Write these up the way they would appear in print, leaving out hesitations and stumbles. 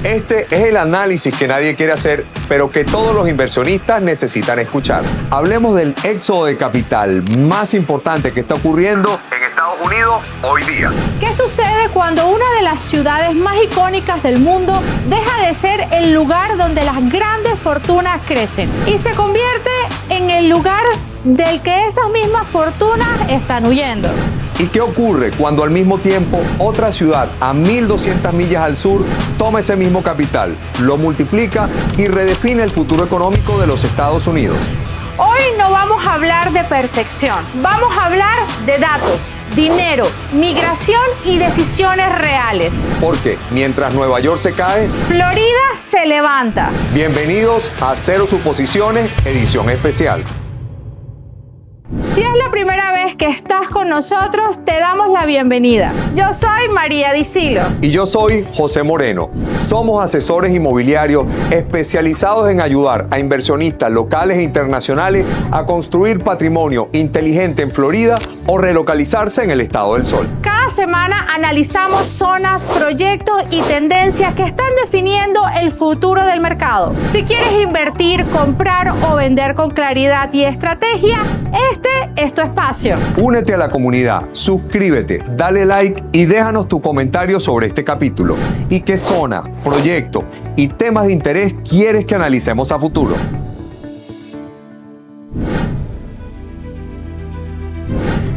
Este es el análisis que nadie quiere hacer, pero que todos los inversionistas necesitan escuchar. Hablemos del éxodo de capital más importante que está ocurriendo en Estados Unidos hoy día. ¿Qué sucede cuando una de las ciudades más icónicas del mundo deja de ser el lugar donde las grandes fortunas crecen y se convierte en el lugar del que esas mismas fortunas están huyendo? ¿Y qué ocurre cuando al mismo tiempo otra ciudad a 1.200 millas al sur toma ese mismo capital, lo multiplica y redefine el futuro económico de los Estados Unidos? Hoy no vamos a hablar de percepción, vamos a hablar de datos, dinero, migración y decisiones reales. Porque mientras Nueva York se cae, Florida se levanta. Bienvenidos a Cero Suposiciones, edición especial. Si es la primera vez que estás con nosotros, te damos la bienvenida. Yo soy María Di Silo. Y yo soy José Moreno. Somos asesores inmobiliarios especializados en ayudar a inversionistas locales e internacionales a construir patrimonio inteligente en Florida o relocalizarse en el Estado del Sol. Cada semana analizamos zonas, proyectos y tendencias que están definiendo el futuro del mercado. Si quieres invertir, comprar o vender con claridad y estrategia, este es tu espacio. Únete a la comunidad, suscríbete, dale like y déjanos tu comentario sobre este capítulo. ¿Y qué zona, proyecto y temas de interés quieres que analicemos a futuro?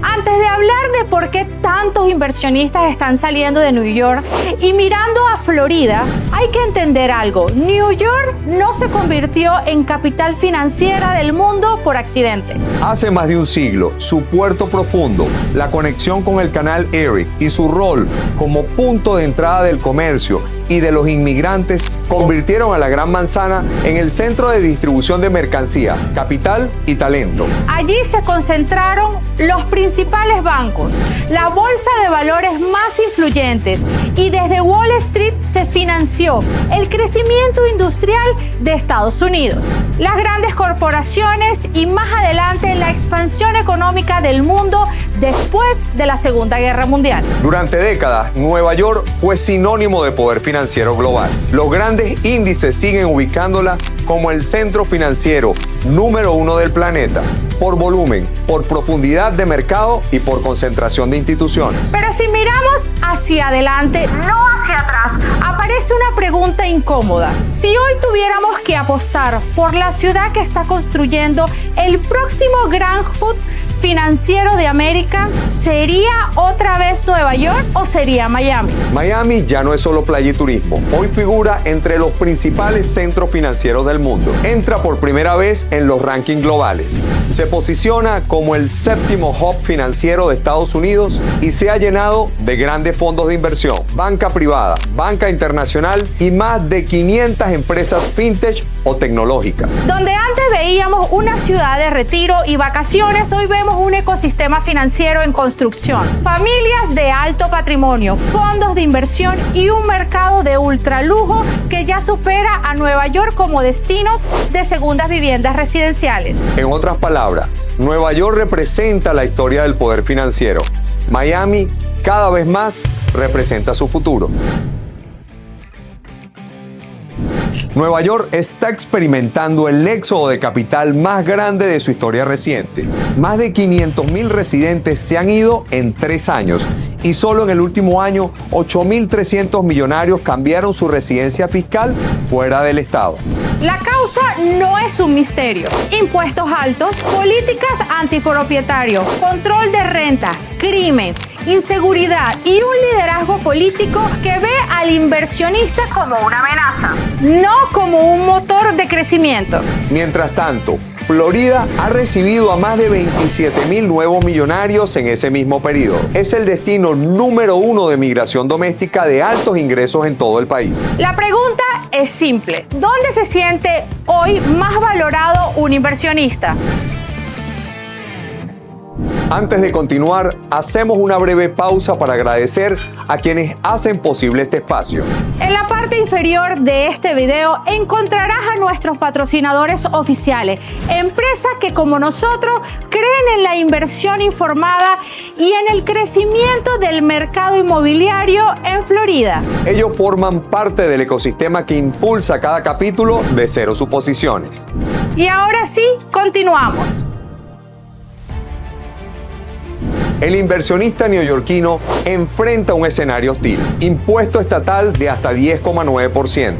Antes de hablar de por qué tantos inversionistas están saliendo de New York y mirando a Florida, hay que entender algo. New York no se convirtió en capital financiera del mundo por accidente. Hace más de un siglo, su puerto profundo, la conexión con el canal Erie y su rol como punto de entrada del comercio y de los inmigrantes convirtieron a la Gran Manzana en el centro de distribución de mercancía, capital y talento. Allí se concentraron los principales bancos, la bolsa de valores más influyentes y desde Wall Street se financió el crecimiento industrial de Estados Unidos, las grandes corporaciones y más adelante la expansión económica del mundo después de la Segunda Guerra Mundial. Durante décadas, Nueva York fue sinónimo de poder financiero global. Los grandes índices siguen ubicándola como el centro financiero número 1 del planeta, por volumen, por profundidad de mercado y por concentración de instituciones. Pero si miramos hacia adelante, no hacia atrás, aparece una pregunta incómoda. Si hoy tuviéramos que apostar por la ciudad que está construyendo el próximo gran hub financiero de América, ¿sería otra vez Nueva York o sería Miami? Miami ya no es solo playa y turismo. Hoy figura entre los principales centros financieros del mundo. Entra por primera vez en los rankings globales. Se posiciona como el séptimo hub financiero de Estados Unidos y se ha llenado de grandes fondos de inversión, banca privada, banca internacional y más de 500 empresas fintech o tecnológicas. Donde antes veíamos una ciudad de retiro y vacaciones, hoy vemos un ecosistema financiero en construcción, familias de alto patrimonio, fondos de inversión y un mercado de ultralujo que ya supera a Nueva York como destinos de segundas viviendas residenciales. En otras palabras, Nueva York representa la historia del poder financiero. Miami cada vez más representa su futuro. Nueva York está experimentando el éxodo de capital más grande de su historia reciente. Más de 500,000 residentes se han ido en 3 años y solo en el último año 8.300 millonarios cambiaron su residencia fiscal fuera del estado. La causa no es un misterio. Impuestos altos, políticas antipropietarios, control de renta, crimen, inseguridad y un liderazgo político que ve al inversionista como una amenaza, no como un motor de crecimiento. Mientras tanto, Florida ha recibido a más de 27,000 nuevos millonarios en ese mismo periodo. Es el destino número 1 de migración doméstica de altos ingresos en todo el país. La pregunta es simple. ¿Dónde se siente hoy más valorado un inversionista? Antes de continuar, hacemos una breve pausa para agradecer a quienes hacen posible este espacio. En la parte inferior de este video encontrarás a nuestros patrocinadores oficiales, empresas que como nosotros creen en la inversión informada y en el crecimiento del mercado inmobiliario en Florida. Ellos forman parte del ecosistema que impulsa cada capítulo de Cero Suposiciones. Y ahora sí, continuamos. El inversionista neoyorquino enfrenta un escenario hostil. Impuesto estatal de hasta 10,9%,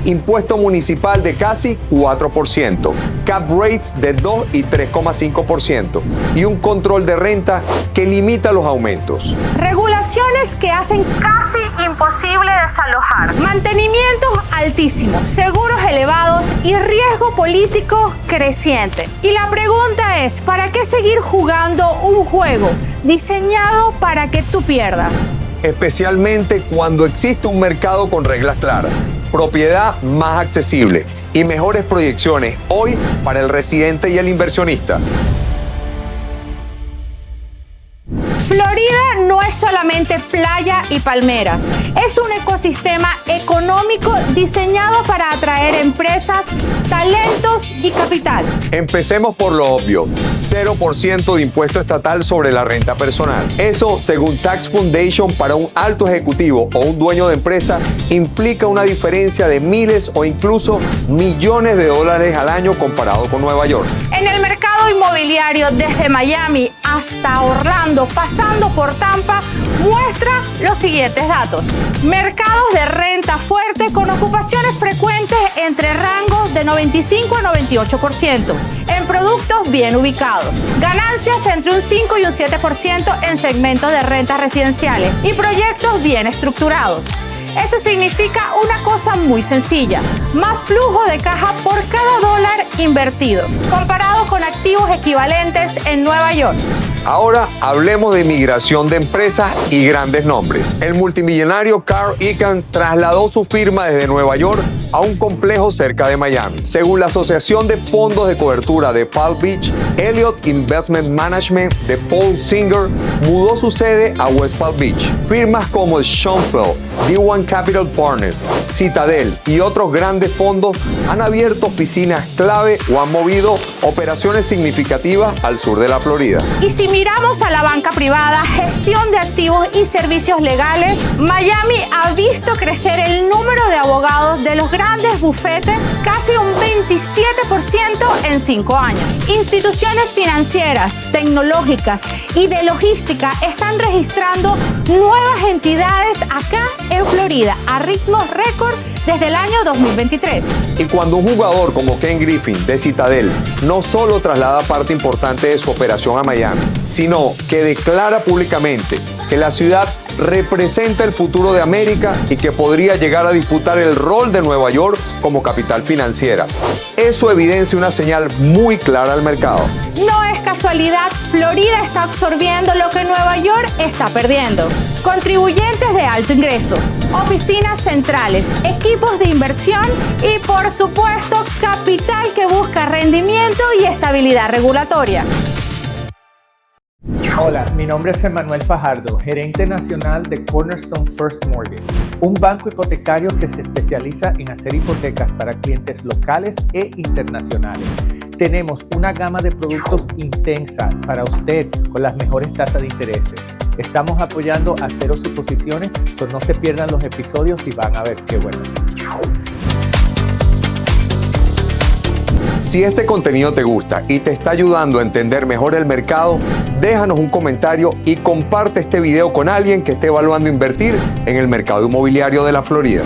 impuesto municipal de casi 4%, cap rates de 2 y 3,5% y un control de renta que limita los aumentos. Regulaciones que hacen casi imposible desalojar, mantenimientos altísimos, seguros elevados y riesgo político creciente. Y la pregunta es, ¿para qué seguir jugando un juego diseñado para que tú pierdas? Especialmente cuando existe un mercado con reglas claras, propiedad más accesible y mejores proyecciones hoy para el residente y el inversionista. Florida no es solamente playa y palmeras, es un ecosistema económico diseñado para atraer empresas, talentos y capital. Empecemos por lo obvio, 0% de impuesto estatal sobre la renta personal. Eso, según Tax Foundation, para un alto ejecutivo o un dueño de empresa, implica una diferencia de miles o incluso millones de dólares al año comparado con Nueva York. En el mercado inmobiliario, desde Miami hasta Orlando, pasando por Tampa, muestra los siguientes datos. Mercados de renta fuerte con ocupaciones frecuentes entre rangos de 95 a 98%, en productos bien ubicados. Ganancias entre un 5 y un 7% en segmentos de rentas residenciales y proyectos bien estructurados. Eso significa una cosa muy sencilla: más flujo de caja por cada dólar invertido, comparado con activos equivalentes en Nueva York. Ahora hablemos de migración de empresas y grandes nombres. El multimillonario Carl Icahn trasladó su firma desde Nueva York a un complejo cerca de Miami. Según la Asociación de Fondos de Cobertura de Palm Beach, Elliott Investment Management de Paul Singer mudó su sede a West Palm Beach. Firmas como Schonfeld, D1 Capital Partners, Citadel y otros grandes fondos han abierto oficinas clave o han movido operaciones significativas al sur de la Florida. Y si miramos a la banca privada, gestión de activos y servicios legales, Miami ha visto crecer el número de abogados de los grandes bufetes casi un 27% en 5 años. Instituciones financieras, tecnológicas y de logística están registrando nuevas entidades acá en Florida a ritmos récord desde el año 2023. Y cuando un jugador como Ken Griffin de Citadel no solo traslada parte importante de su operación a Miami, sino que declara públicamente que la ciudad representa el futuro de América y que podría llegar a disputar el rol de Nueva York como capital financiera. Eso evidencia una señal muy clara al mercado. No es casualidad, Florida está absorbiendo lo que Nueva York está perdiendo. Contribuyentes de alto ingreso, oficinas centrales, equipos de inversión y, por supuesto, capital que busca rendimiento y estabilidad regulatoria. Hola, mi nombre es Emanuel Fajardo, gerente nacional de Cornerstone First Mortgage, un banco hipotecario que se especializa en hacer hipotecas para clientes locales e internacionales. Tenemos una gama de productos intensa para usted con las mejores tasas de interés. Estamos apoyando a Cero Suposiciones, no se pierdan los episodios y van a ver qué bueno. Si este contenido te gusta y te está ayudando a entender mejor el mercado, déjanos un comentario y comparte este video con alguien que esté evaluando invertir en el mercado inmobiliario de la Florida.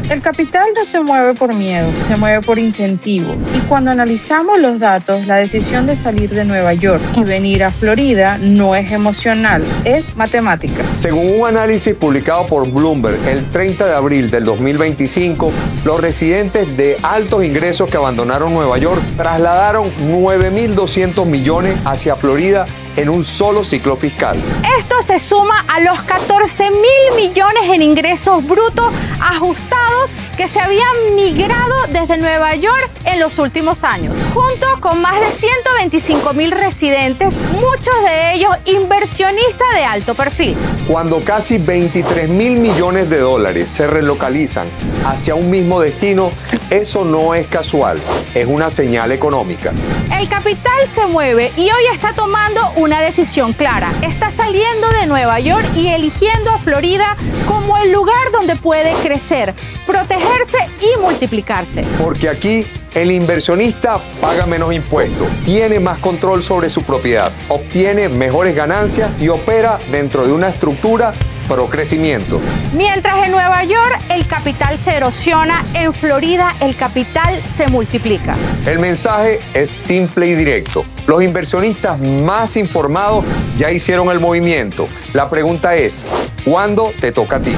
El capital no se mueve por miedo, se mueve por incentivo. Y cuando analizamos los datos, la decisión de salir de Nueva York y venir a Florida no es emocional, es matemática. Según un análisis publicado por Bloomberg el 30 de abril del 2025, los residentes de altos ingresos que abandonaron Nueva York trasladaron 9.200 millones hacia Florida en un solo ciclo fiscal. Esto se suma a los 14.000 millones en ingresos brutos ajustados que se habían migrado desde Nueva York en los últimos años, junto con más de 125.000 residentes, muchos de ellos inversionistas de alto perfil. Cuando casi 23.000 millones de dólares se relocalizan hacia un mismo destino, eso no es casual, es una señal económica. El capital se mueve y hoy está tomando una decisión clara. Está saliendo de Nueva York y eligiendo a Florida como el lugar donde puede crecer, protegerse y multiplicarse. Porque aquí el inversionista paga menos impuestos, tiene más control sobre su propiedad, obtiene mejores ganancias y opera dentro de una estructura pro crecimiento. Mientras en Nueva York el capital se erosiona, en Florida el capital se multiplica. El mensaje es simple y directo. Los inversionistas más informados ya hicieron el movimiento. La pregunta es, ¿cuándo te toca a ti?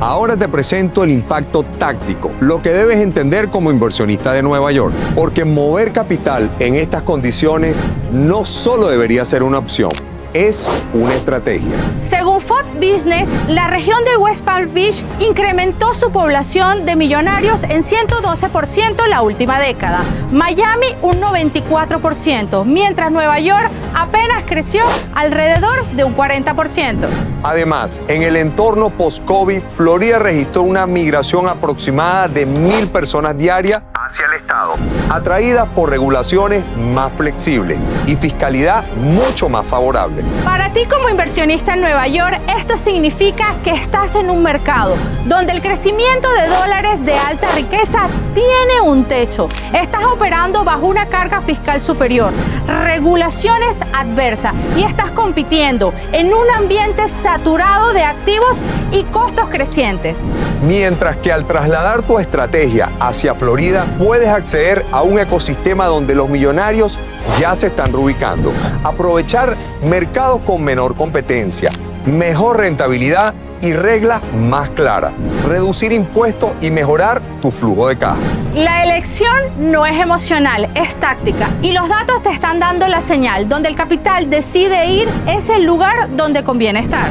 Ahora te presento el impacto táctico, lo que debes entender como inversionista de Nueva York, porque mover capital en estas condiciones no solo debería ser una opción, es una estrategia. Según Fox Business, la región de West Palm Beach incrementó su población de millonarios en 112% la última década, Miami un 94%, mientras Nueva York apenas creció alrededor de un 40%. Además, en el entorno post-COVID, Florida registró una migración aproximada de 1.000 personas diarias hacia el estado, atraídas por regulaciones más flexibles y fiscalidad mucho más favorable. Para ti como inversionista en Nueva York, esto significa que estás en un mercado donde el crecimiento de dólares de alta riqueza tiene un techo. Estás operando bajo una carga fiscal superior, regulaciones adversas y estás compitiendo en un ambiente saturado de activos y costos crecientes. Mientras que al trasladar tu estrategia hacia Florida, puedes acceder a un ecosistema donde los millonarios ya se están reubicando. Aprovechar mercados con menor competencia, mejor rentabilidad y reglas más claras. Reducir impuestos y mejorar tu flujo de caja. La elección no es emocional, es táctica. Y los datos te están dando la señal. Donde el capital decide ir es el lugar donde conviene estar.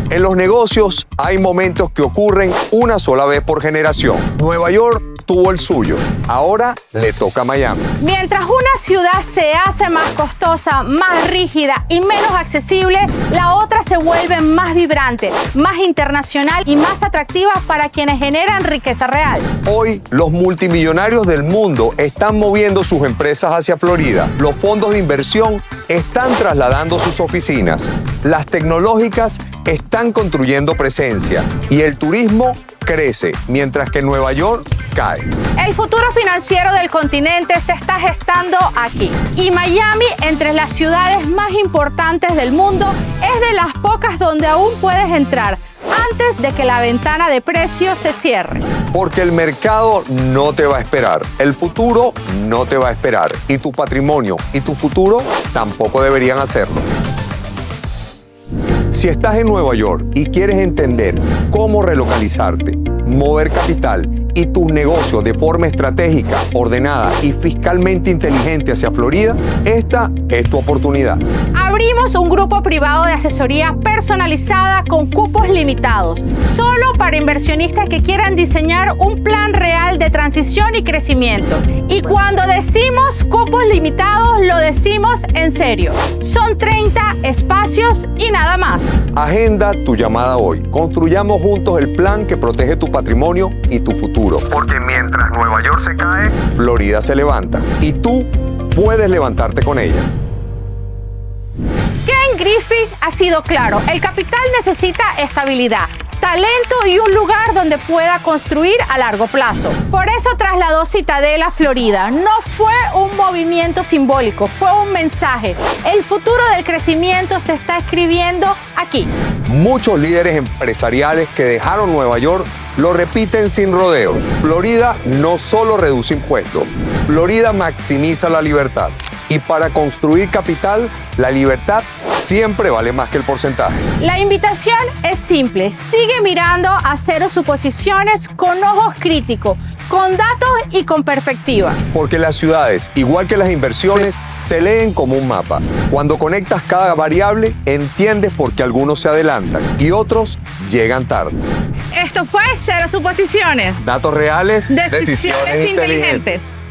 En los negocios hay momentos que ocurren una sola vez por generación. Nueva York tuvo el suyo, ahora le toca a Miami. Mientras una ciudad se hace más costosa, más rígida y menos accesible, la otra se vuelve más vibrante, más internacional y más atractiva para quienes generan riqueza real. Hoy, los multimillonarios del mundo están moviendo sus empresas hacia Florida. Los fondos de inversión están trasladando sus oficinas. Las tecnológicas están construyendo presencia y el turismo crece, mientras que Nueva York cae. El futuro financiero del continente se está gestando aquí. Y Miami, entre las ciudades más importantes del mundo, es de las pocas donde aún puedes entrar antes de que la ventana de precios se cierre. Porque el mercado no te va a esperar, el futuro no te va a esperar y tu patrimonio y tu futuro tampoco deberían hacerlo. Si estás en Nueva York y quieres entender cómo relocalizarte, mover capital y tus negocios de forma estratégica, ordenada y fiscalmente inteligente hacia Florida, esta es tu oportunidad. Abrimos un grupo privado de asesoría personalizada con cupos limitados, solo para inversionistas que quieran diseñar un plan real de transición y crecimiento. Y cuando decimos cupos limitados, lo decimos en serio. Son 30 espacios y nada más. Agenda tu llamada hoy. Construyamos juntos el plan que protege tu patrimonio y tu futuro. Porque mientras Nueva York se cae, Florida se levanta. Y tú puedes levantarte con ella. Ken Griffin ha sido claro. El capital necesita estabilidad, talento y un lugar donde pueda construir a largo plazo. Por eso trasladó Citadel a Florida. No fue un movimiento simbólico, fue un mensaje. El futuro del crecimiento se está escribiendo aquí. Muchos líderes empresariales que dejaron Nueva York lo repiten sin rodeos. Florida no solo reduce impuestos, Florida maximiza la libertad. Y para construir capital, la libertad siempre vale más que el porcentaje. La invitación es simple. Sigue mirando a Cero Suposiciones con ojos críticos, con datos y con perspectiva. Porque las ciudades, igual que las inversiones, se leen como un mapa. Cuando conectas cada variable, entiendes por qué algunos se adelantan y otros llegan tarde. Esto fue Cero Suposiciones. Datos reales, Decisiones inteligentes.